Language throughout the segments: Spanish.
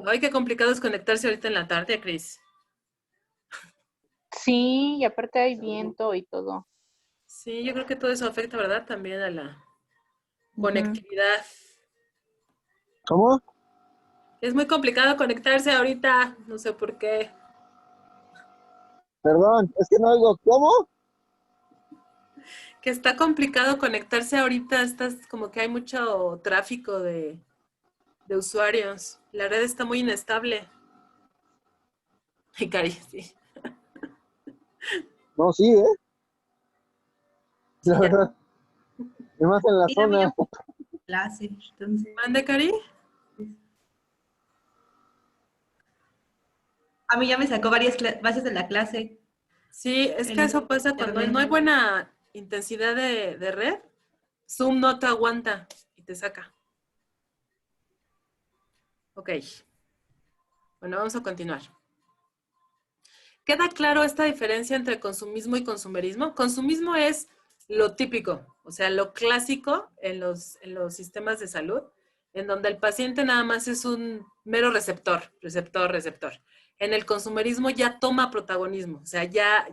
Ay, qué complicado es conectarse ahorita en la tarde, Cris. Sí, y aparte hay viento y todo. Sí, yo creo que todo eso afecta, ¿verdad? También a la Ujú. conectividad. ¿Cómo? Es muy complicado conectarse ahorita, no sé por qué. Perdón, es que no oigo. ¿Cómo? Que está complicado conectarse ahorita, estás como que hay mucho tráfico de usuarios. La red está muy inestable. Y Cari, sí. No, sí, ¿eh? Sí, La ya. verdad. Y más en la Sí, a mí ya zona. me clase, entonces ¿Mande, Cari? a mí ya me sacó varias bases de la clase, Sí, es que el eso pasa cuando no hay internet. buena intensidad de red. Zoom no te aguanta y te saca. Ok, bueno, vamos a continuar. ¿Queda claro esta diferencia entre consumismo y consumerismo? Consumismo es lo típico, o sea, lo clásico en los sistemas de salud, en donde el paciente nada más es un mero receptor, receptor, receptor. En el consumerismo ya toma protagonismo, o sea, ya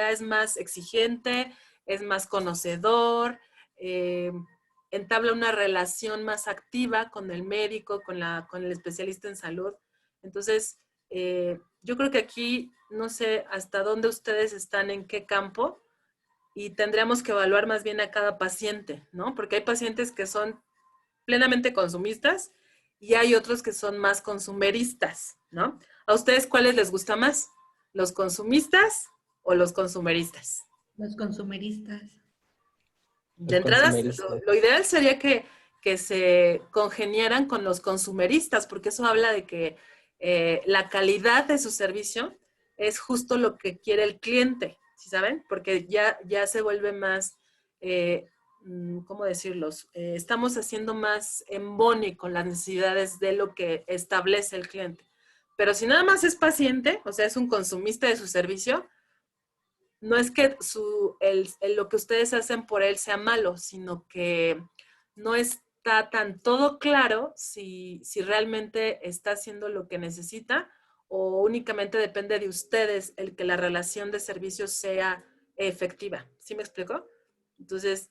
es más exigente, es más conocedor, eh, entabla una relación más activa con el médico, con el especialista en salud. Entonces, yo creo que aquí no sé hasta dónde ustedes están, en qué campo, y tendríamos que evaluar más bien a cada paciente, ¿no? Porque hay pacientes que son plenamente consumistas y hay otros que son más consumeristas, ¿no? ¿A ustedes cuáles les gusta más? ¿Los consumistas o los consumeristas? Los consumeristas. De Los entrada, consumeristas. lo ideal sería que se congeniaran con los consumeristas, porque eso habla de que la calidad de su servicio es justo lo que quiere el cliente, ¿sí saben? Porque ya se vuelve más, ¿cómo decirlos? Estamos haciendo más embone con las necesidades de lo que establece el cliente. Pero si nada más es paciente, o sea, es un consumista de su servicio, no es que lo que ustedes hacen por él sea malo, sino que no está tan todo claro si realmente está haciendo lo que necesita o únicamente depende de ustedes el que la relación de servicios sea efectiva. ¿Sí me explico? Entonces,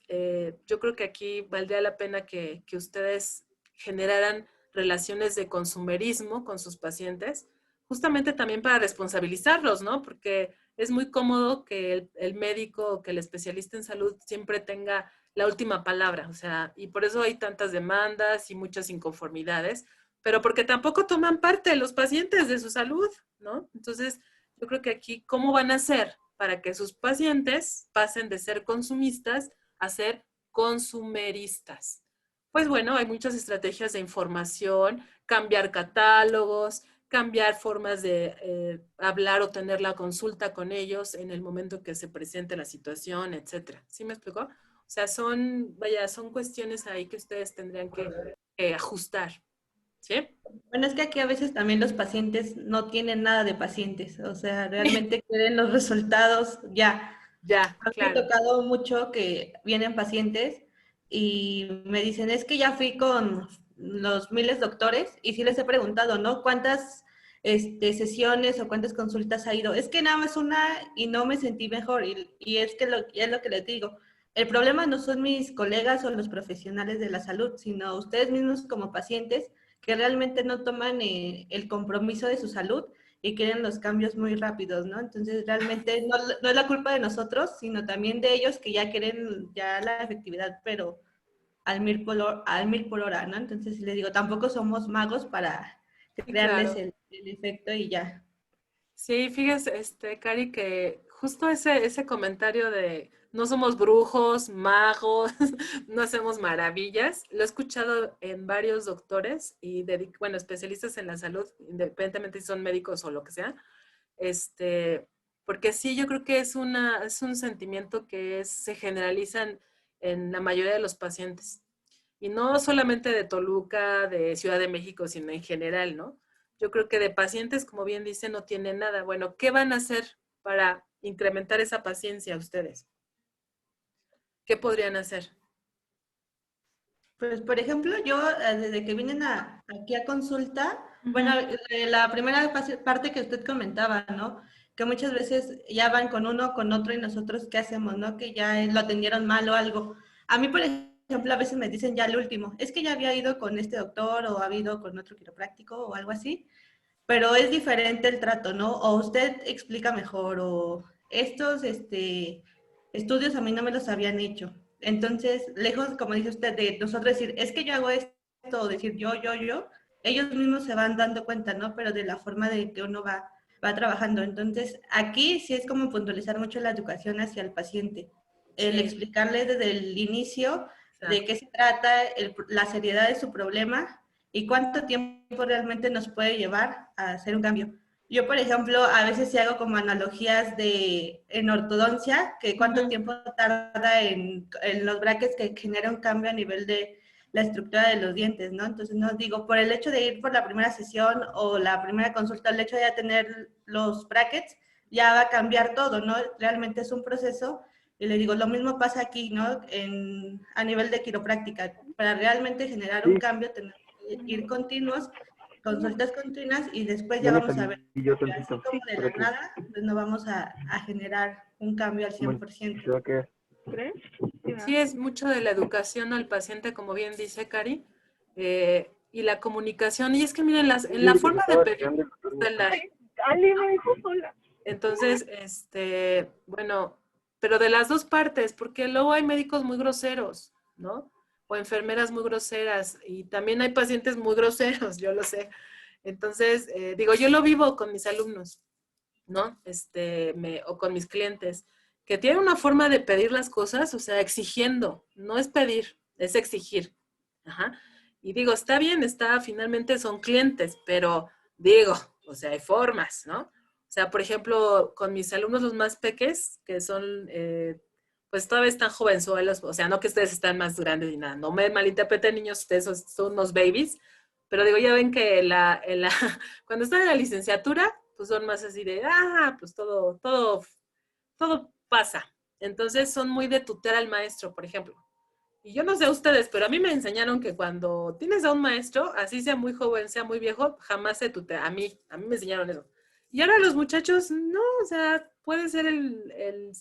yo creo que aquí valdría la pena que ustedes generaran relaciones de consumerismo con sus pacientes, justamente también para responsabilizarlos, ¿no? Porque es muy cómodo que el médico o que el especialista en salud siempre tenga la última palabra, o sea, y por eso hay tantas demandas y muchas inconformidades, pero porque tampoco toman parte los pacientes de su salud, ¿no? Entonces, yo creo que aquí, ¿cómo van a hacer para que sus pacientes pasen de ser consumistas a ser consumeristas? Pues bueno, hay muchas estrategias de información, cambiar catálogos, cambiar formas de hablar o tener la consulta con ellos en el momento que se presente la situación, etcétera. ¿Sí me explicó? O sea, son cuestiones ahí que ustedes tendrían que ajustar. ¿Sí? Bueno, es que aquí a veces también los pacientes no tienen nada de pacientes, o sea, realmente quieren los resultados ya. Ya, A mí me ha claro. tocado mucho que vienen pacientes y me dicen, es que ya fui con los miles doctores y sí les he preguntado, ¿no? ¿Cuántas sesiones o cuántas consultas ha ido? Es que nada más una y no me sentí mejor y es que es lo que les digo. El problema no son mis colegas o los profesionales de la salud, sino ustedes mismos como pacientes que realmente no toman el compromiso de su salud y quieren los cambios muy rápidos, ¿no? Entonces, realmente no es la culpa de nosotros, sino también de ellos que ya quieren ya la efectividad, pero al mil por hora, ¿no? Entonces, les digo, tampoco somos magos para Sí, crearles claro. el efecto y ya. Sí, fíjese, Cari, que justo ese comentario de no somos brujos, magos, no hacemos maravillas, lo he escuchado en varios doctores y, bueno, especialistas en la salud, independientemente si son médicos o lo que sea, porque sí, yo creo que es un sentimiento que se generaliza en la mayoría de los pacientes. Y no solamente de Toluca, de Ciudad de México, sino en general, ¿no? Yo creo que de pacientes, como bien dice, no tienen nada. Bueno, ¿qué van a hacer para incrementar esa paciencia ustedes? ¿Qué podrían hacer? Pues, por ejemplo, yo desde que vienen aquí a consulta, bueno, Ujú. la primera parte que usted comentaba, ¿no? Que muchas veces ya van con uno, con otro y nosotros, ¿qué hacemos, no? Que ya lo atendieron mal o algo. A mí, por ejemplo, a veces me dicen ya el último, es que ya había ido con este doctor o ha ido con otro quiropráctico o algo así, pero es diferente el trato, ¿no? O usted explica mejor, o estos estudios a mí no me los habían hecho. Entonces, lejos, como dice usted, de nosotros decir, es que yo hago esto, o decir yo, ellos mismos se van dando cuenta, ¿no? Pero de la forma de que uno va trabajando. Entonces, aquí sí es como puntualizar mucho la educación hacia el paciente, el Sí, explicarle desde el inicio de qué exacto. se trata, la seriedad de su problema y cuánto tiempo realmente nos puede llevar a hacer un cambio. Yo, por ejemplo, a veces sí hago como analogías en ortodoncia, que cuánto Ujú. tiempo tarda en los brackets que genera un cambio a nivel de la estructura de los dientes, ¿no? Entonces, no digo, por el hecho de ir por la primera sesión o la primera consulta, el hecho de ya tener los brackets, ya va a cambiar todo, ¿no? Realmente es un proceso. Y le digo, lo mismo pasa aquí, ¿no? A nivel de quiropráctica. Para realmente generar un Sí, cambio, tenemos que ir continuos, consultas continuas y después ya ya me vamos a ver. salí yo Así tantito. como de Para la que, nada, pues no vamos a generar un cambio al bueno, 100%. se va a quedar. ¿Crees? Sí, ¿verdad? Sí, es mucho de la educación al paciente, como bien dice Cari, y la comunicación. Y es que miren, Sí, en sí, la ahorita se forma de estaba pedir retirando el doctor. está la. Ali me dijo sola. Entonces, bueno, pero de las dos partes, porque luego hay médicos muy groseros, ¿no? O enfermeras muy groseras, y también hay pacientes muy groseros, yo lo sé. Entonces, digo, yo lo vivo con mis alumnos, ¿no? O con mis clientes, que tienen una forma de pedir las cosas, o sea, exigiendo, no es pedir, es exigir. Ajá. Y digo, está bien, finalmente son clientes, pero digo, o sea, hay formas, ¿no? O sea, por ejemplo, con mis alumnos los más peques, que son, pues todavía están jovenzuelos, o sea, no que ustedes están más grandes ni nada, no me malinterpreten niños, ustedes son unos babies, pero digo, ya ven que cuando están en la licenciatura, pues son más así de, pues todo pasa. Entonces son muy de tutear al maestro, por ejemplo. Y yo no sé ustedes, pero a mí me enseñaron que cuando tienes a un maestro, así sea muy joven, sea muy viejo, jamás se tutea. A mí me enseñaron eso. Y ahora los muchachos, no, o sea, puede ser el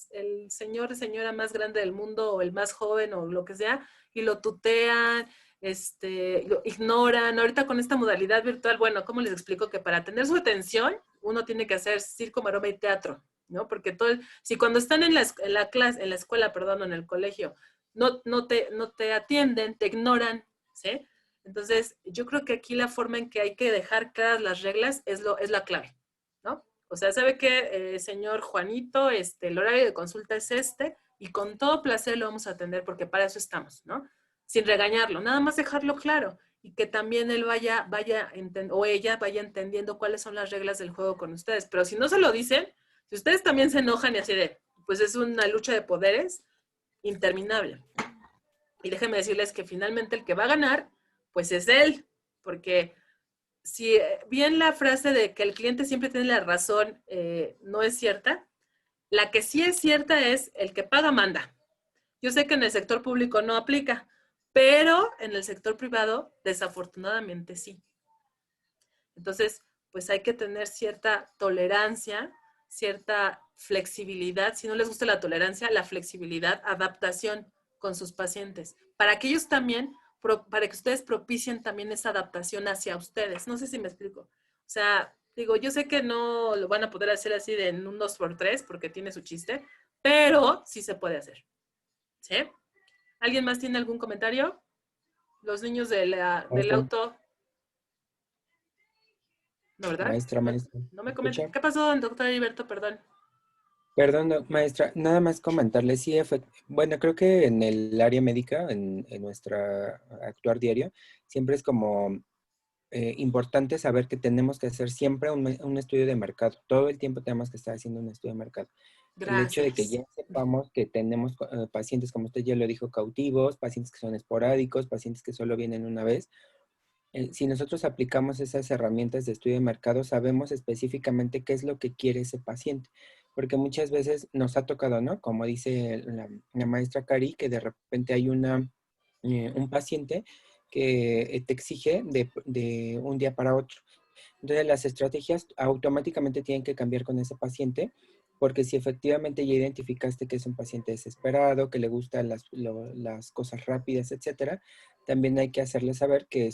señor, señora más grande del mundo o el más joven o lo que sea, y lo tutean, lo ignoran. Ahorita con esta modalidad virtual, bueno, ¿cómo les explico? Que para tener su atención, uno tiene que hacer circo, maroma y teatro, ¿no? Porque si cuando están en la clase, en la escuela, perdón, o en el colegio, no te atienden, te ignoran, ¿sí? Entonces, yo creo que aquí la forma en que hay que dejar claras las reglas es la clave, ¿no? O sea, ¿sabe qué, señor Juanito? El horario de consulta es y con todo placer lo vamos a atender porque para eso estamos, ¿no? Sin regañarlo, nada más dejarlo claro y que también él o ella vaya entendiendo cuáles son las reglas del juego con ustedes. Pero si no se lo dicen, si ustedes también se enojan y así pues es una lucha de poderes interminable. Y déjenme decirles que finalmente el que va a ganar, pues es él, porque si bien la frase de que el cliente siempre tiene la razón no es cierta, la que sí es cierta es el que paga manda. Yo sé que en el sector público no aplica, pero en el sector privado desafortunadamente sí. Entonces, pues hay que tener cierta tolerancia, cierta flexibilidad. Si no les gusta la tolerancia, la flexibilidad, adaptación con sus pacientes, para que ellos también, para que ustedes propicien también esa adaptación hacia ustedes. No sé si me explico. O sea, digo, yo sé que no lo van a poder hacer así de en un 2x3 porque tiene su chiste, pero sí se puede hacer. ¿Sí? ¿Alguien más tiene algún comentario? Los niños del Maestra, auto, ¿no, verdad? maestra, maestra, No ¿me me comenta. escucha? ¿Qué pasó, doctor Heriberto? Perdón. Perdón, maestra, nada más comentarle, sí, bueno, creo que en el área médica, en nuestra actuar diario, siempre es como importante saber que tenemos que hacer siempre un estudio de mercado. Todo el tiempo tenemos que estar haciendo un estudio de mercado. El hecho de que Gracias. ya sepamos que tenemos pacientes, como usted ya lo dijo, cautivos, pacientes que son esporádicos, pacientes que solo vienen una vez. Si nosotros aplicamos esas herramientas de estudio de mercado, sabemos específicamente qué es lo que quiere ese paciente, porque muchas veces nos ha tocado, ¿no? Como dice la maestra Cari, que de repente hay un paciente que te exige de un día para otro. Entonces las estrategias automáticamente tienen que cambiar con ese paciente, porque si efectivamente ya identificaste que es un paciente desesperado, que le gustan las cosas rápidas, etcétera, también hay que hacerle saber que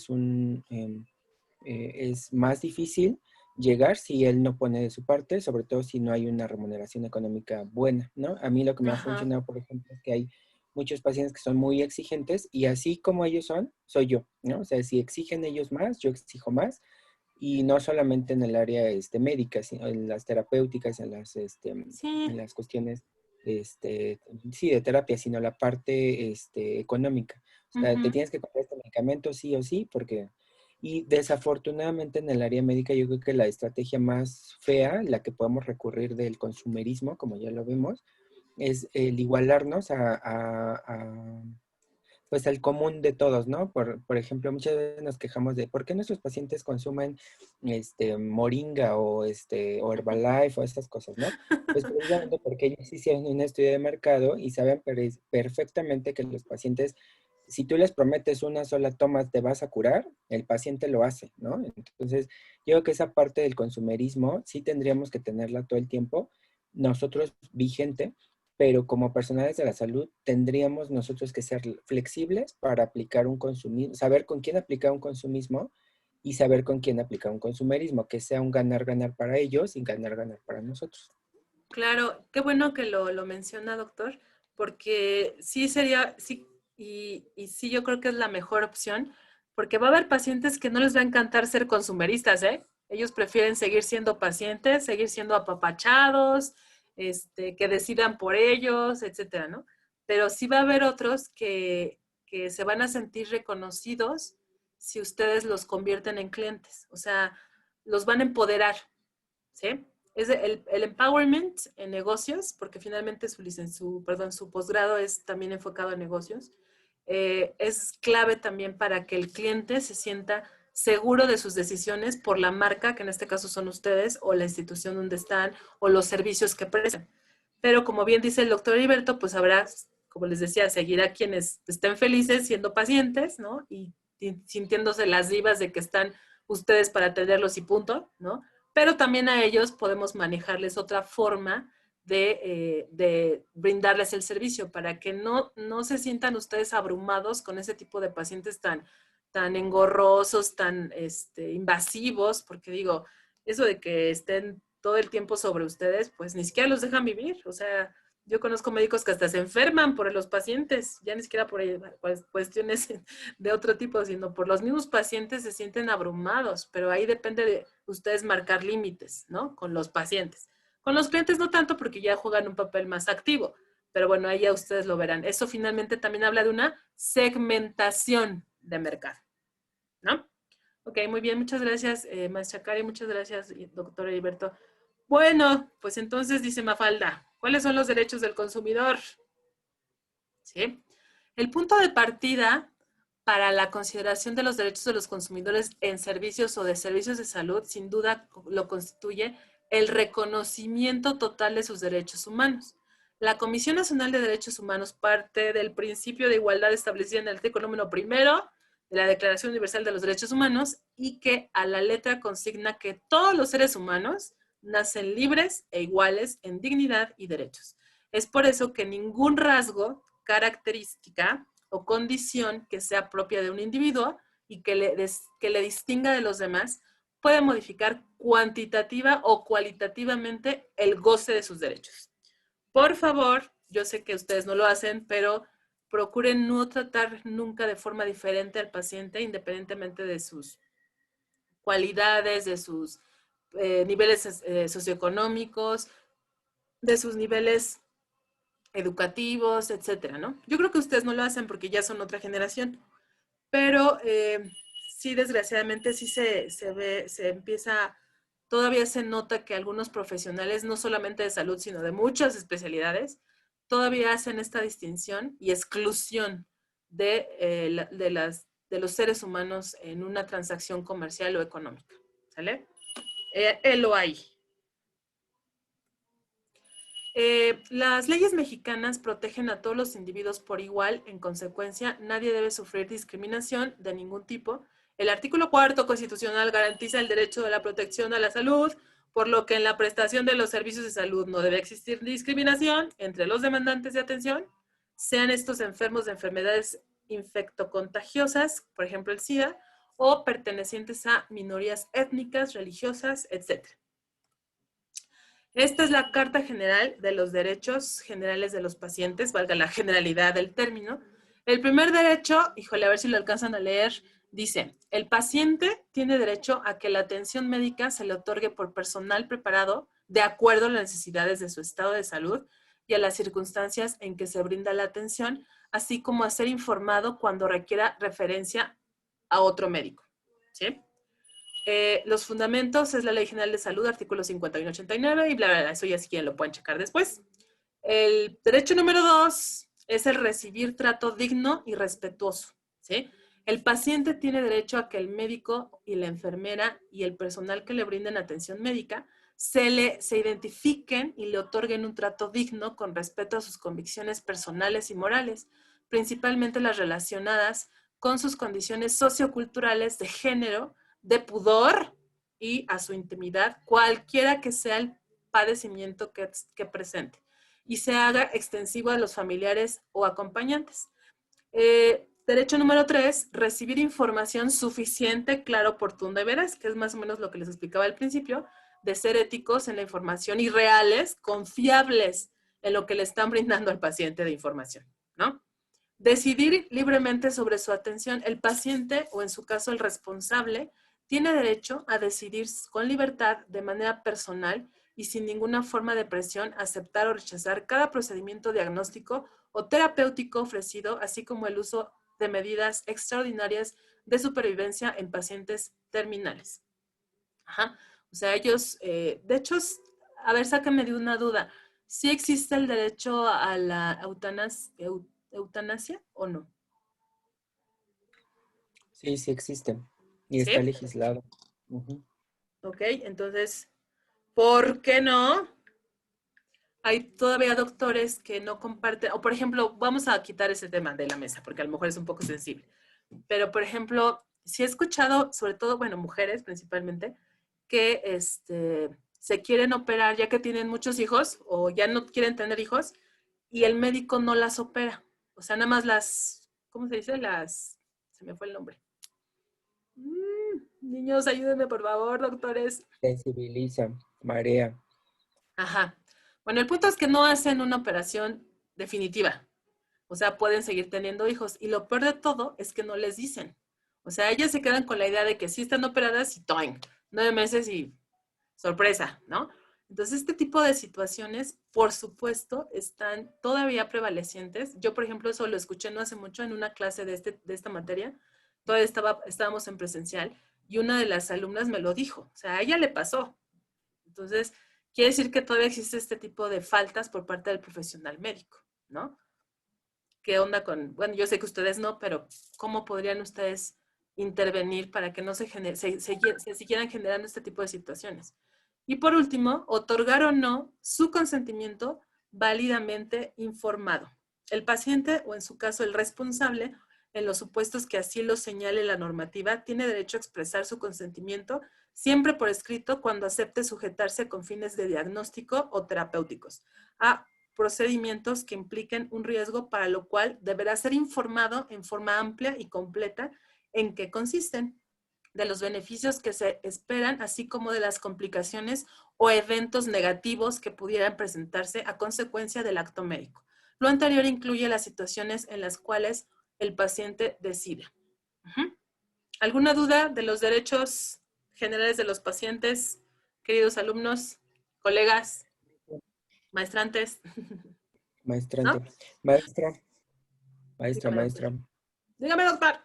es más difícil llegar si él no pone de su parte, sobre todo si no hay una remuneración económica buena, ¿no? A mí lo que me ha Ajá. funcionado, por ejemplo, es que hay muchos pacientes que son muy exigentes y así como ellos son, soy yo, ¿no? O sea, si exigen ellos más, yo exijo más y no solamente en el área médica, sino en las terapéuticas, en Sí. las cuestiones sí, de terapia, sino la parte económica. O sea, te Ujú. tienes que comprar este medicamento sí o sí, porque... Y desafortunadamente en el área médica yo creo que la estrategia más fea, la que podemos recurrir del consumerismo, como ya lo vimos, es el igualarnos pues al común de todos, ¿no? Por ejemplo, muchas veces nos quejamos de ¿por qué nuestros pacientes consumen Moringa o Herbalife o estas cosas, ¿no? Pues precisamente porque ellos hicieron un estudio de mercado y saben perfectamente que los pacientes, si tú les prometes una sola toma te vas a curar, el paciente lo hace, ¿no? Entonces, yo creo que esa parte del consumerismo sí tendríamos que tenerla todo el tiempo, nosotros vigente, pero como personales de la salud tendríamos nosotros que ser flexibles para aplicar un consumismo, saber con quién aplicar un consumismo y saber con quién aplicar un consumerismo, que sea un ganar-ganar para ellos y ganar-ganar para nosotros. Claro, qué bueno que lo menciona, doctor, porque sí sería, sí, y sí yo creo que es la mejor opción, porque va a haber pacientes que no les va a encantar ser consumeristas, ¿eh? Ellos prefieren seguir siendo pacientes, seguir siendo apapachados, que decidan por ellos, etcétera, ¿no? Pero sí va a haber otros que se van a sentir reconocidos si ustedes los convierten en clientes, o sea, los van a empoderar, ¿sí? Es el empowerment en negocios, porque finalmente su posgrado es también enfocado en negocios, es clave también para que el cliente se sienta seguro de sus decisiones por la marca, que en este caso son ustedes, o la institución donde están, o los servicios que prestan. Pero como bien dice el doctor Heriberto, pues habrá, como les decía, seguirá quienes estén felices siendo pacientes, ¿no? Y sintiéndose las divas de que están ustedes para atenderlos y punto, ¿no? Pero también a ellos podemos manejarles otra forma de brindarles el servicio para que no se sientan ustedes abrumados con ese tipo de pacientes tan engorrosos, tan invasivos, porque digo, eso de que estén todo el tiempo sobre ustedes, pues ni siquiera los dejan vivir. O sea, yo conozco médicos que hasta se enferman por los pacientes, ya ni siquiera por cuestiones de otro tipo, sino por los mismos pacientes se sienten abrumados, pero ahí depende de ustedes marcar límites, ¿no? Con los pacientes. Con los clientes no tanto porque ya juegan un papel más activo, pero bueno, ahí ya ustedes lo verán. Eso finalmente también habla de una segmentación de mercado, ¿no? Ok, muy bien, muchas gracias, maestra Cari, muchas gracias, doctor Heriberto. Bueno, pues entonces dice Mafalda, ¿cuáles son los derechos del consumidor? ¿Sí? El punto de partida para la consideración de los derechos de los consumidores en servicios o de servicios de salud, sin duda lo constituye el reconocimiento total de sus derechos humanos. La Comisión Nacional de Derechos Humanos parte del principio de igualdad establecido en el artículo número primero de la Declaración Universal de los Derechos Humanos y que a la letra consigna que todos los seres humanos nacen libres e iguales en dignidad y derechos. Es por eso que ningún rasgo, característica o condición que sea propia de un individuo y que le distinga de los demás puede modificar cuantitativa o cualitativamente el goce de sus derechos. Por favor, yo sé que ustedes no lo hacen, pero procuren no tratar nunca de forma diferente al paciente, independientemente de sus cualidades, de sus niveles socioeconómicos, de sus niveles educativos, etcétera, ¿no? Yo creo que ustedes no lo hacen porque ya son otra generación, pero sí, desgraciadamente, sí se ve, se empieza, todavía se nota que algunos profesionales, no solamente de salud, sino de muchas especialidades, todavía hacen esta distinción y exclusión de los seres humanos en una transacción comercial o económica, ¿sale? Él lo hay. Las leyes mexicanas protegen a todos los individuos por igual. En consecuencia, nadie debe sufrir discriminación de ningún tipo. El artículo 4 constitucional garantiza el derecho de la protección a la salud, por lo que en la prestación de los servicios de salud no debe existir discriminación entre los demandantes de atención, sean estos enfermos de enfermedades infectocontagiosas, por ejemplo el SIDA, o pertenecientes a minorías étnicas, religiosas, etc. Esta es la Carta General de los Derechos Generales de los Pacientes, valga la generalidad del término. El primer derecho, híjole, a ver si lo alcanzan a leer, dice, el paciente tiene derecho a que la atención médica se le otorgue por personal preparado de acuerdo a las necesidades de su estado de salud y a las circunstancias en que se brinda la atención, así como a ser informado cuando requiera referencia a otro médico. ¿Sí? Los fundamentos es la Ley General de Salud, artículos 51-89 y bla, bla, bla. Eso ya si quieren lo pueden checar después. El derecho número 2 es el recibir trato digno y respetuoso. ¿Sí? El paciente tiene derecho a que el médico y la enfermera y el personal que le brinden atención médica se identifiquen y le otorguen un trato digno con respeto a sus convicciones personales y morales, principalmente las relacionadas con sus condiciones socioculturales de género, de pudor y a su intimidad, cualquiera que sea el padecimiento que presente, y se haga extensivo a los familiares o acompañantes. Derecho número 3, recibir información suficiente, clara, oportuna y veraz, que es más o menos lo que les explicaba al principio, de ser éticos en la información y reales, confiables en lo que le están brindando al paciente de información, ¿no? Decidir libremente sobre su atención. El paciente, o en su caso el responsable, tiene derecho a decidir con libertad, de manera personal y sin ninguna forma de presión, aceptar o rechazar cada procedimiento diagnóstico o terapéutico ofrecido, así como el uso de medidas extraordinarias de supervivencia en pacientes terminales. Ajá. O sea, ellos, de hecho, a ver, sácame de una duda. ¿Sí existe el derecho a la eutanasia o no? Sí, sí existe. Y está ¿Sí? legislado. Ujú. Ok, entonces, ¿por qué no? Hay todavía doctores que no comparten, o por ejemplo, vamos a quitar ese tema de la mesa, porque a lo mejor es un poco sensible. Pero, por ejemplo, sí he escuchado, sobre todo, bueno, mujeres principalmente, que se quieren operar ya que tienen muchos hijos o ya no quieren tener hijos y el médico no las opera. O sea, nada más ¿cómo se dice? Se me fue el nombre. Niños, ayúdenme, por favor, doctores. Sensibiliza, marea. Ajá. Bueno, el punto es que no hacen una operación definitiva. O sea, pueden seguir teniendo hijos. Y lo peor de todo es que no les dicen. O sea, ellas se quedan con la idea de que sí están operadas y ¡toing! 9 meses y sorpresa, ¿no? Entonces, este tipo de situaciones, por supuesto, están todavía prevalecientes. Yo, por ejemplo, eso lo escuché no hace mucho en una clase de esta materia. Todavía estábamos en presencial y una de las alumnas me lo dijo. O sea, a ella le pasó. Entonces, quiere decir que todavía existe este tipo de faltas por parte del profesional médico, ¿no? ¿Qué onda con, bueno, yo sé que ustedes no, pero ¿cómo podrían ustedes intervenir para que no se siguieran generando este tipo de situaciones? Y por último, otorgar o no su consentimiento válidamente informado. El paciente, o en su caso el responsable, en los supuestos que así lo señale la normativa, tiene derecho a expresar su consentimiento siempre por escrito cuando acepte sujetarse con fines de diagnóstico o terapéuticos a procedimientos que impliquen un riesgo, para lo cual deberá ser informado en forma amplia y completa en qué consisten, de los beneficios que se esperan, así como de las complicaciones o eventos negativos que pudieran presentarse a consecuencia del acto médico. Lo anterior incluye las situaciones en las cuales el paciente decide. ¿Alguna duda de los derechos generales de los pacientes, queridos alumnos, colegas, maestrantes? Maestrante. ¿No? Maestra, Dígame, doctor. maestra. Dígame, doctor.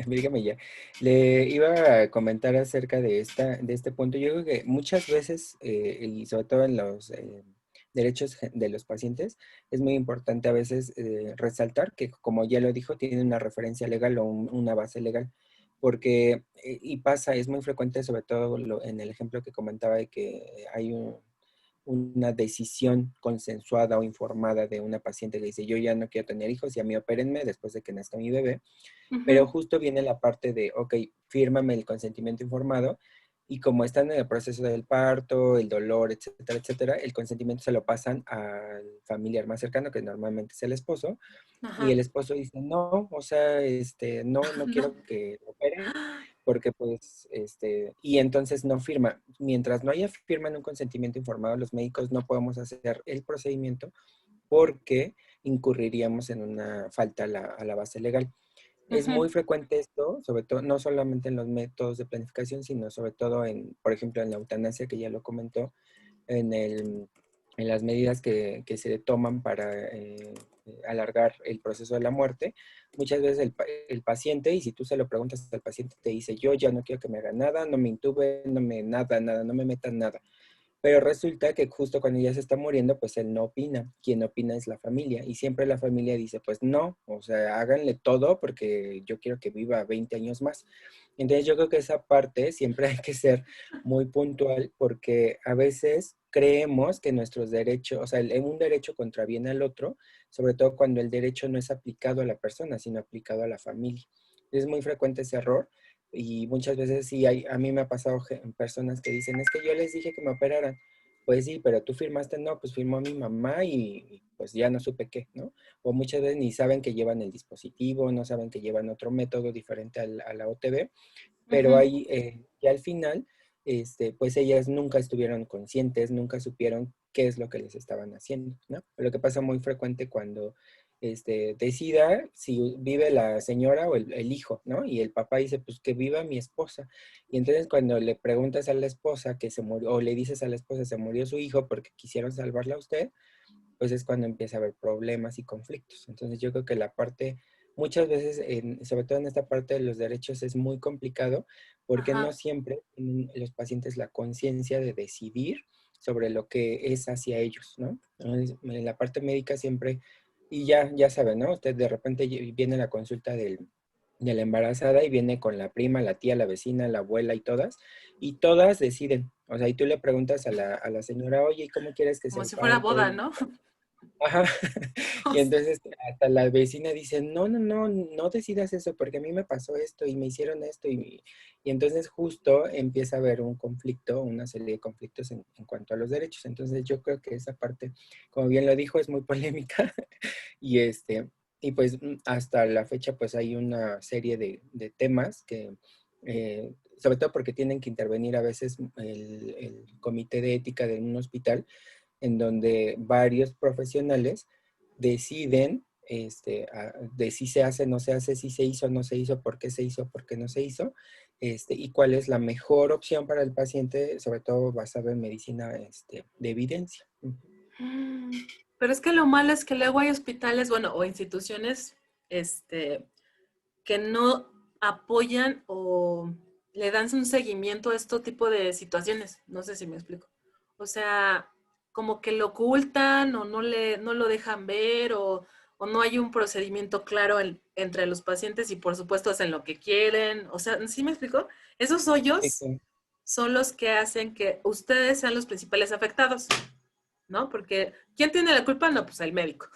Dígame ya. Le iba a comentar acerca de este punto. Yo creo que muchas veces, y sobre todo en los derechos de los pacientes, es muy importante a veces resaltar que, como ya lo dijo, tiene una referencia legal o una base legal. Porque, y pasa, es muy frecuente, sobre todo en el ejemplo que comentaba de que hay una decisión consensuada o informada de una paciente que dice, yo ya no quiero tener hijos y a mí opérenme después de que nazca mi bebé. Pero justo viene la parte de, ok, fírmame el consentimiento informado, y como están en el proceso del parto, el dolor, etcétera, etcétera, el consentimiento se lo pasan al familiar más cercano, que normalmente es el esposo, y el esposo dice, no, o sea, no quiero No. que operen, porque pues, y entonces no firma. Mientras no haya firma en un consentimiento informado, los médicos no podemos hacer el procedimiento porque incurriríamos en una falta a la base legal. Es muy frecuente esto, sobre todo, no solamente en los métodos de planificación, sino sobre todo en, por ejemplo, en la eutanasia, que ya lo comentó, en las medidas que se toman para alargar el proceso de la muerte. Muchas veces el paciente, y si tú se lo preguntas al paciente, te dice, yo ya no quiero que me hagan nada, no me intuben, no me nada, no me metan nada. Pero resulta que justo cuando ya se está muriendo, pues él no opina. Quien opina es la familia. Y siempre la familia dice, pues no, o sea, háganle todo porque yo quiero que viva 20 años más. Entonces yo creo que esa parte siempre hay que ser muy puntual porque a veces creemos que nuestros derechos, o sea, un derecho contraviene al otro, sobre todo cuando el derecho no es aplicado a la persona, sino aplicado a la familia. Es muy frecuente ese error. Y muchas veces sí, a mí me ha pasado personas que dicen, es que yo les dije que me operaran. Pues sí, pero tú firmaste, no, pues firmó mi mamá y pues ya no supe qué, ¿no? O muchas veces ni saben que llevan el dispositivo, no saben que llevan otro método diferente a la OTB, pero ahí ya al final, pues ellas nunca estuvieron conscientes, nunca supieron qué es lo que les estaban haciendo, ¿no? Lo que pasa muy frecuente cuando decida si vive la señora o el hijo, ¿no? Y el papá dice, pues que viva mi esposa. Y entonces cuando le preguntas a la esposa que se murió, o le dices a la esposa se murió su hijo porque quisieron salvarla a usted, pues es cuando empieza a haber problemas y conflictos. Entonces yo creo que la parte, muchas veces, sobre todo en esta parte de los derechos, es muy complicado porque no siempre tienen los pacientes la conciencia de decidir sobre lo que es hacia ellos, ¿no? Entonces, en la parte médica siempre, y ya saben, ¿no? Usted de repente viene la consulta de la embarazada y viene con la prima, la tía, la vecina, la abuela y todas deciden. O sea, y tú le preguntas a la señora, oye, ¿cómo quieres que se Como si fuera emparente? boda, ¿no? Ajá. O Y sea, entonces hasta la vecina dice, no decidas eso porque a mí me pasó esto y me hicieron esto. Y entonces justo empieza a haber un conflicto, una serie de conflictos en cuanto a los derechos. Entonces yo creo que esa parte, como bien lo dijo, es muy polémica. Y y pues hasta la fecha pues hay una serie de temas que, sobre todo porque tienen que intervenir a veces el comité de ética de un hospital, en donde varios profesionales deciden de si se hace, no se hace, si se hizo, no se hizo, por qué se hizo, por qué no se hizo, y cuál es la mejor opción para el paciente, sobre todo basado en medicina de evidencia. pero es que lo malo es que luego hay hospitales, bueno, o instituciones, que no apoyan o le dan un seguimiento a este tipo de situaciones. No sé si me explico. O sea, como que lo ocultan o no lo dejan ver o no hay un procedimiento claro entre los pacientes y por supuesto hacen lo que quieren. O sea, ¿sí me explico? Esos hoyos son los que hacen que ustedes sean los principales afectados, ¿no? Porque ¿quién tiene la culpa? No, pues el médico,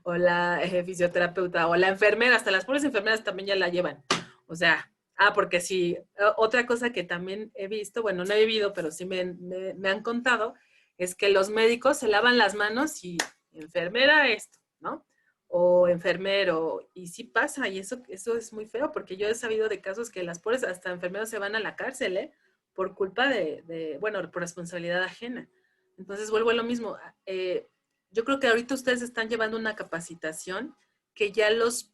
o la fisioterapeuta, o la enfermera, hasta las pobres enfermeras también ya la llevan. O sea, porque sí, otra cosa que también he visto, bueno, no he vivido, pero sí me han contado, es que los médicos se lavan las manos y enfermera esto, ¿no? O enfermero, y sí pasa, y eso es muy feo, porque yo he sabido de casos que las pobres, hasta enfermeros se van a la cárcel, ¿eh? Por culpa bueno, por responsabilidad ajena. Entonces vuelvo a lo mismo. Yo creo que ahorita ustedes están llevando una capacitación que ya los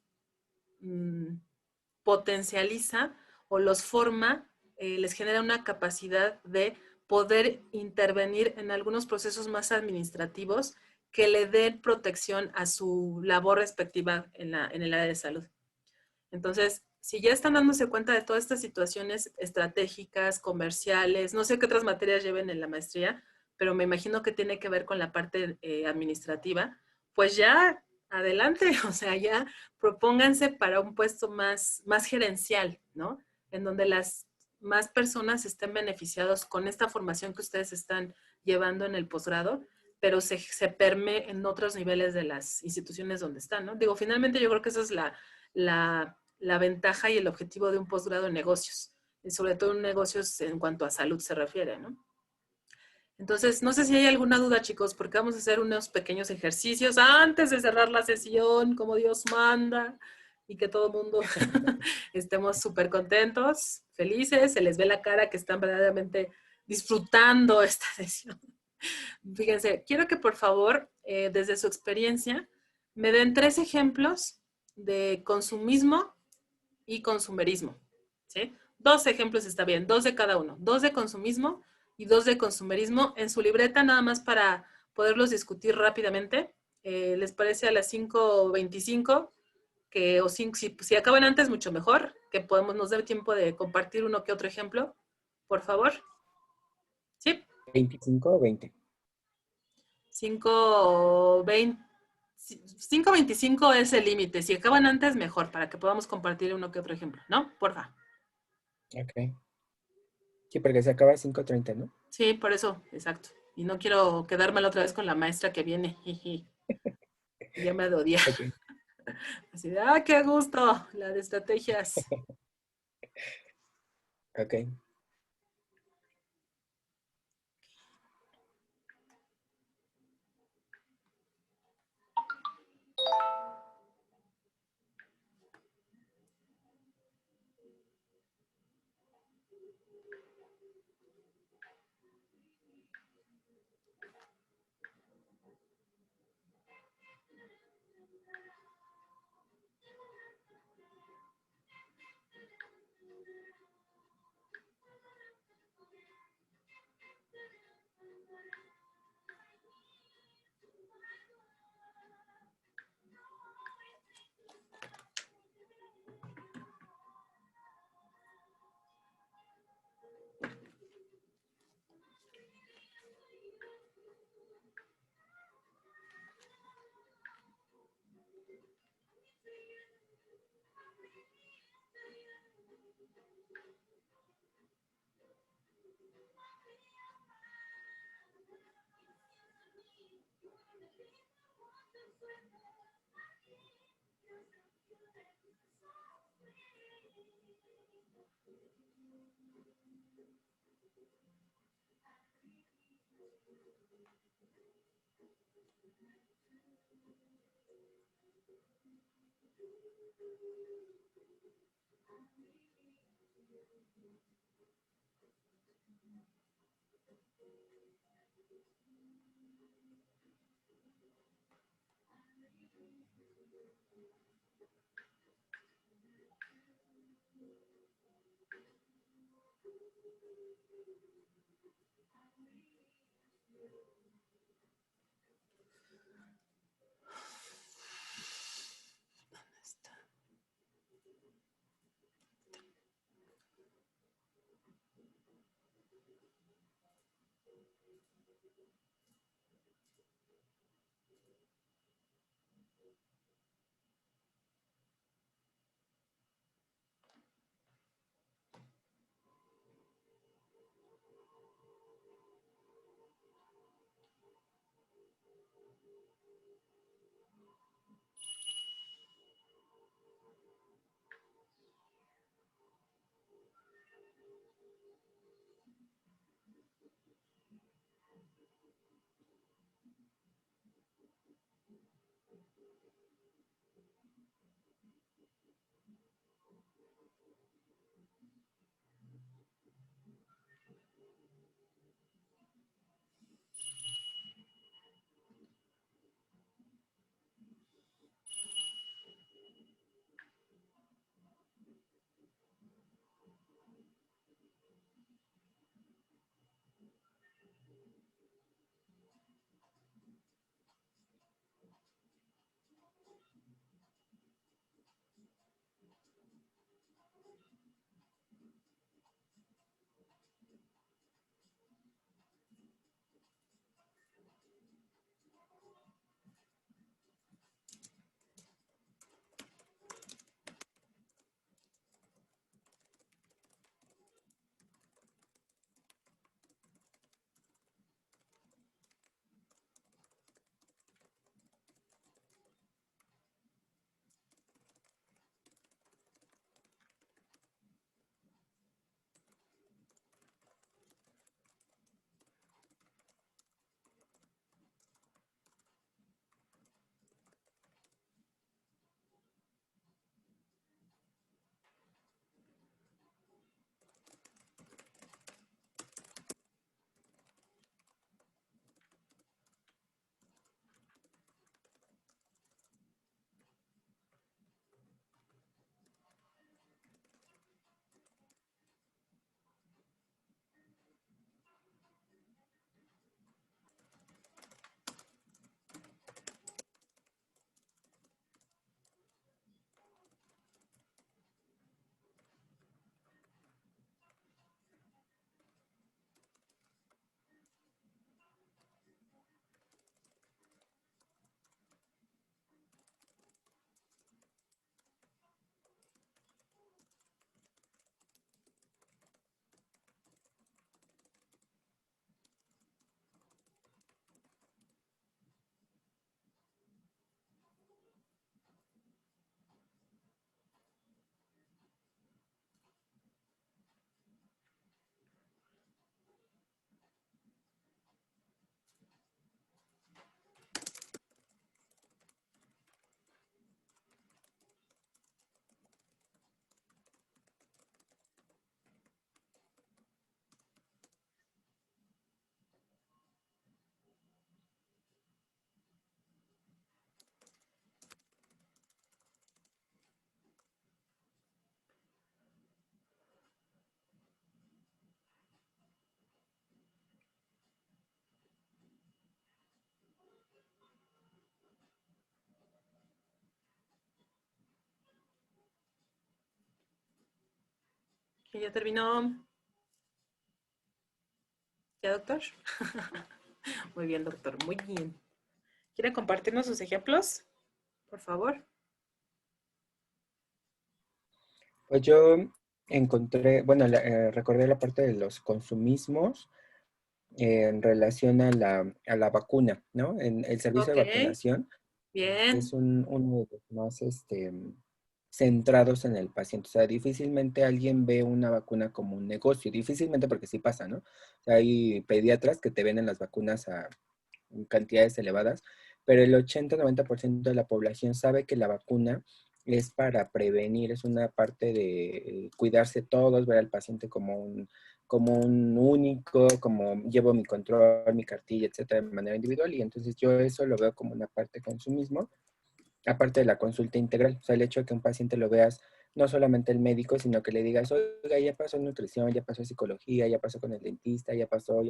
potencializa o los forma, les genera una capacidad de poder intervenir en algunos procesos más administrativos que le den protección a su labor respectiva en el área de salud. Entonces, si ya están dándose cuenta de todas estas situaciones estratégicas, comerciales, no sé qué otras materias lleven en la maestría, pero me imagino que tiene que ver con la parte administrativa, pues ya adelante, o sea, ya propónganse para un puesto más gerencial, ¿no? En donde las más personas estén beneficiados con esta formación que ustedes están llevando en el posgrado, pero se permee en otros niveles de las instituciones donde están, ¿no? Digo, finalmente yo creo que esa es la ventaja y el objetivo de un posgrado en negocios, y sobre todo en negocios en cuanto a salud se refiere, ¿no? Entonces, no sé si hay alguna duda, chicos, porque vamos a hacer unos pequeños ejercicios antes de cerrar la sesión, como Dios manda, y que todo el mundo estemos súper contentos, felices, se les ve la cara que están verdaderamente disfrutando esta sesión. Fíjense, quiero que por favor, desde su experiencia, me den 3 ejemplos de consumismo y consumerismo, ¿sí? 2 ejemplos está bien, 2 de cada uno, 2 de consumismo y 2 de consumerismo. En su libreta, nada más para poderlos discutir rápidamente, ¿les parece a las 5:25? O si acaban antes, mucho mejor, que nos dé tiempo de compartir uno que otro ejemplo, por favor. ¿Sí? 25 o 20. 5:20. 5:25 es el límite. Si acaban antes, mejor, para que podamos compartir uno que otro ejemplo, ¿no? Porfa. Ok. Sí, porque se acaba a 5:30, ¿no? Sí, por eso, exacto. Y no quiero quedarme la otra vez con la maestra que viene. Y ya me odia. Ok. Así de, qué gusto, la de estrategias. Ok. ¿Quién ya terminó? ¿Ya, doctor? Muy bien, doctor, muy bien. ¿Quiere compartirnos sus ejemplos? Por favor. Pues yo encontré, bueno, recordé la parte de los consumismos en relación a la vacuna, ¿no? En el servicio Ok, de vacunación es bien. uno de los más centrados en el paciente. O sea, difícilmente alguien ve una vacuna como un negocio, difícilmente porque sí pasa, ¿no? O sea, hay pediatras que te venden las vacunas a cantidades elevadas, pero el 80-90% de la población sabe que la vacuna es para prevenir, es una parte de cuidarse todos, ver al paciente como un único, como llevo mi control, mi cartilla, etcétera, de manera individual, y entonces yo eso lo veo como una parte de consumismo, aparte de la consulta integral, o sea, el hecho de que un paciente lo veas no solamente el médico, sino que le digas, oiga, ya pasó nutrición, ya pasó psicología, ya pasó con el dentista, ya pasó,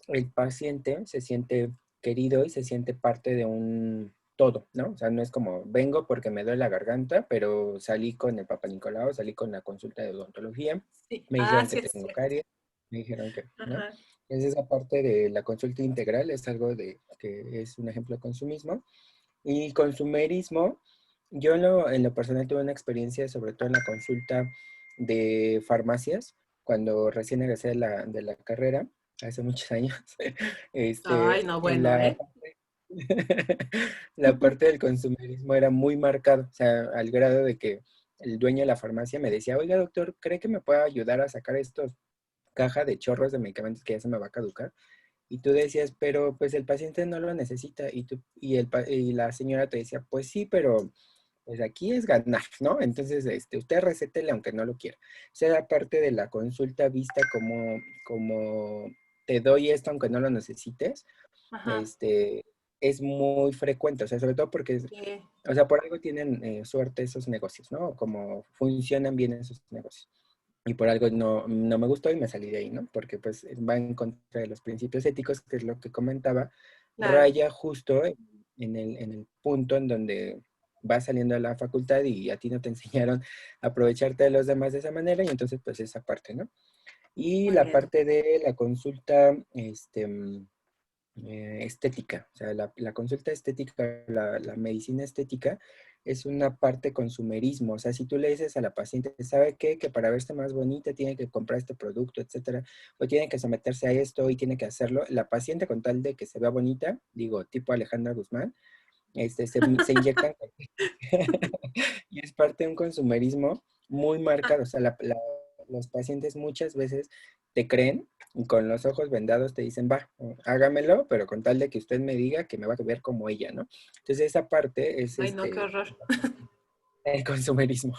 el paciente se siente querido y se siente parte de un todo, ¿no? O sea, no es como, vengo porque me duele la garganta, pero salí con el Papa Nicolau, salí con la consulta de odontología, Sí. me Ah, dijeron que sí es tengo cierto. caries, me dijeron que, ¿no? Ajá. Es esa parte de la consulta integral, es algo de que es un ejemplo de consumismo. Y consumerismo, yo en lo personal tuve una experiencia, sobre todo en la consulta de farmacias, cuando recién egresé de la carrera, hace muchos años, Ay, no, en bueno, ¿eh? la parte del consumerismo era muy marcado, o sea, al grado de que el dueño de la farmacia me decía, oiga, doctor, ¿cree que me pueda ayudar a sacar estos caja de chorros de medicamentos que ya se me va a caducar? Y tú decías, pero pues el paciente no lo necesita. Y la señora te decía, pues sí, pero pues aquí es ganar, ¿no? Entonces, usted recétele aunque no lo quiera. O sea, parte de la consulta vista como te doy esto aunque no lo necesites, Ajá. este, es muy frecuente. O sea, sobre todo porque, Sí. o sea, por algo tienen suerte esos negocios, ¿no? Como funcionan bien esos negocios. Y por algo no me gustó y me salí de ahí, ¿no? Porque pues va en contra de los principios éticos, que es lo que comentaba, Claro. raya justo en el punto en donde vas saliendo de la facultad y a ti no te enseñaron a aprovecharte de los demás de esa manera, y entonces pues esa parte, ¿no? Y Muy la bien. parte de la consulta estética, o sea, la consulta estética, la medicina estética es una parte consumerismo, o sea, si tú le dices a la paciente, ¿sabe qué? Que para verse más bonita tiene que comprar este producto, etcétera, o tiene que someterse a esto y tiene que hacerlo, la paciente con tal de que se vea bonita, digo, tipo Alejandra Guzmán, se inyectan y es parte de un consumerismo muy marcado, o sea, los pacientes muchas veces te creen y con los ojos vendados te dicen, va, hágamelo, pero con tal de que usted me diga que me va a ver como ella, ¿no? Entonces esa parte es Ay, no, qué horror. el consumerismo.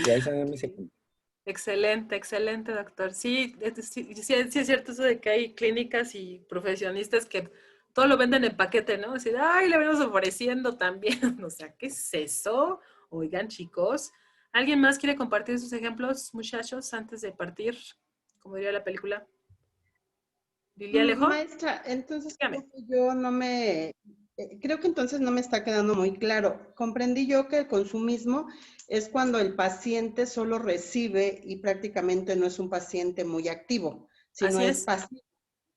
Y a eso no me se... Excelente, excelente, doctor. Sí, sí es cierto eso de que hay clínicas y profesionistas que todo lo venden en paquete, ¿no? Así de, ay, le venimos ofreciendo también. O sea, ¿qué es eso? Oigan, chicos. ¿Alguien más quiere compartir sus ejemplos, muchachos, antes de partir? Como diría la película. ¿Lilia Alejo? Maestra, entonces Dígame. creo que entonces no me está quedando muy claro. Comprendí yo que el consumismo es cuando el paciente solo recibe y prácticamente no es un paciente muy activo, sino Así es es, pasivo. así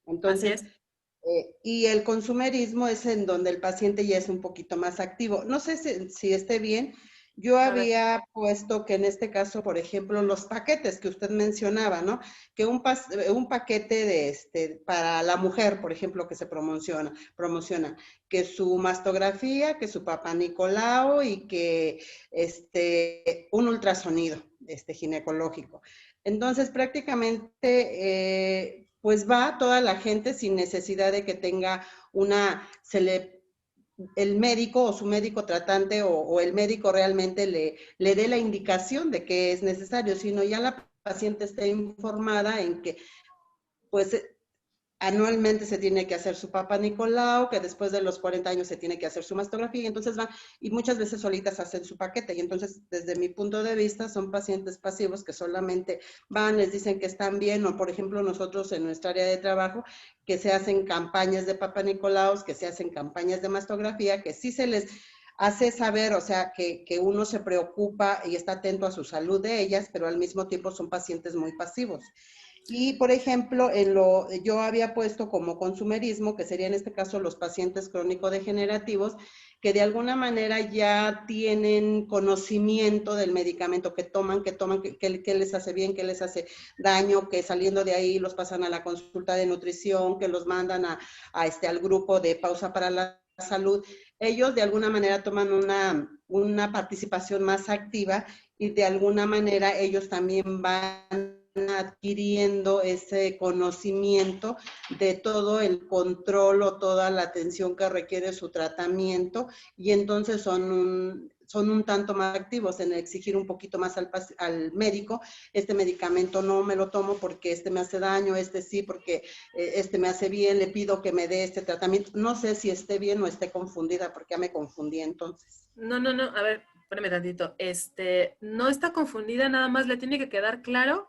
Entonces, es. y el consumerismo es en donde el paciente ya es un poquito más activo. No sé si esté bien. Yo A ver, había puesto que en este caso, por ejemplo, los paquetes que usted mencionaba, ¿no? Que un paquete para la mujer, por ejemplo, que se promociona, que su mastografía, que su papá Nicolau y que un ultrasonido ginecológico. Entonces, prácticamente, pues va toda la gente sin necesidad de que tenga el médico o su médico tratante o el médico realmente le dé la indicación de que es necesario, sino ya la paciente está informada en que, pues, anualmente se tiene que hacer su Papa Nicolau, que después de los 40 años se tiene que hacer su mastografía, y entonces van, y muchas veces solitas hacen su paquete, y entonces desde mi punto de vista son pacientes pasivos que solamente van, les dicen que están bien, o por ejemplo nosotros en nuestra área de trabajo, que se hacen campañas de Papa Nicolau, que se hacen campañas de mastografía, que sí se les hace saber, o sea, que uno se preocupa y está atento a su salud de ellas, pero al mismo tiempo son pacientes muy pasivos. Y, por ejemplo, yo había puesto como consumerismo, que sería en este caso los pacientes crónico-degenerativos, que de alguna manera ya tienen conocimiento del medicamento que toman, que les hace bien, que les hace daño, que saliendo de ahí los pasan a la consulta de nutrición, que los mandan al grupo de pausa para la salud. Ellos de alguna manera toman una participación más activa y de alguna manera ellos también van adquiriendo ese conocimiento de todo el control o toda la atención que requiere su tratamiento, y entonces son un tanto más activos en exigir un poquito más al médico. Este medicamento no me lo tomo porque este me hace daño, este sí porque este me hace bien, le pido que me dé este tratamiento. No sé si esté bien o esté confundida, porque ya me confundí entonces. No, a ver, espérame tantito. No está confundida, nada más le tiene que quedar claro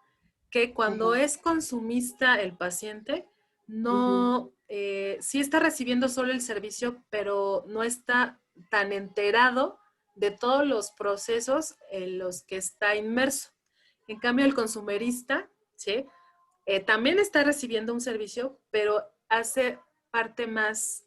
que cuando es consumista el paciente, no, sí está recibiendo solo el servicio, pero no está tan enterado de todos los procesos en los que está inmerso. En cambio, el consumerista, ¿sí? También está recibiendo un servicio, pero hace parte más,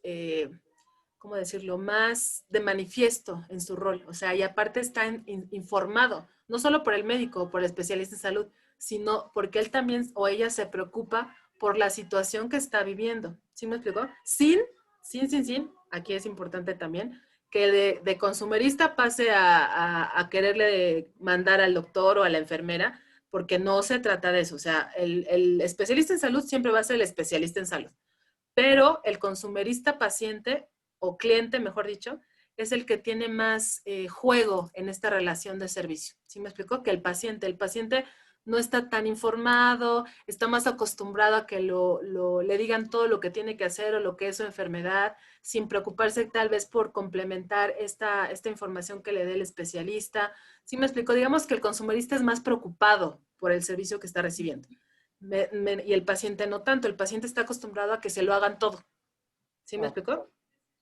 ¿cómo decirlo?, más de manifiesto en su rol. O sea, y aparte está informado, no solo por el médico o por el especialista en salud, sino porque él también o ella se preocupa por la situación que está viviendo. ¿Sí me explicó? Sin, aquí es importante también, que de consumerista pase a quererle mandar al doctor o a la enfermera, porque no se trata de eso. O sea, el especialista en salud siempre va a ser el especialista en salud, pero el consumerista paciente o cliente, mejor dicho, es el que tiene más juego en esta relación de servicio. ¿Sí me explicó? Que el paciente no está tan informado, está más acostumbrado a que le digan todo lo que tiene que hacer o lo que es su enfermedad, sin preocuparse tal vez por complementar esta información que le dé el especialista. ¿Sí me explicó? Digamos que el consumerista es más preocupado por el servicio que está recibiendo. Y el paciente no tanto. El paciente está acostumbrado a que se lo hagan todo. ¿Sí me explicó?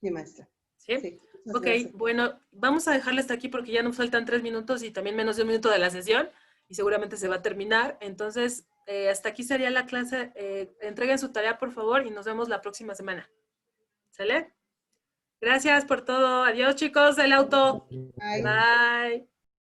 Sí, maestra. ¿Sí? Sí, Ok, gracias. bueno, vamos a dejarle hasta aquí porque ya nos faltan 3 minutos y también menos de 1 minuto de la sesión y seguramente se va a terminar. Entonces, hasta aquí sería la clase. Entreguen su tarea, por favor, y nos vemos la próxima semana. ¿Sale? Gracias por todo. Adiós, chicos del auto. Bye. Bye.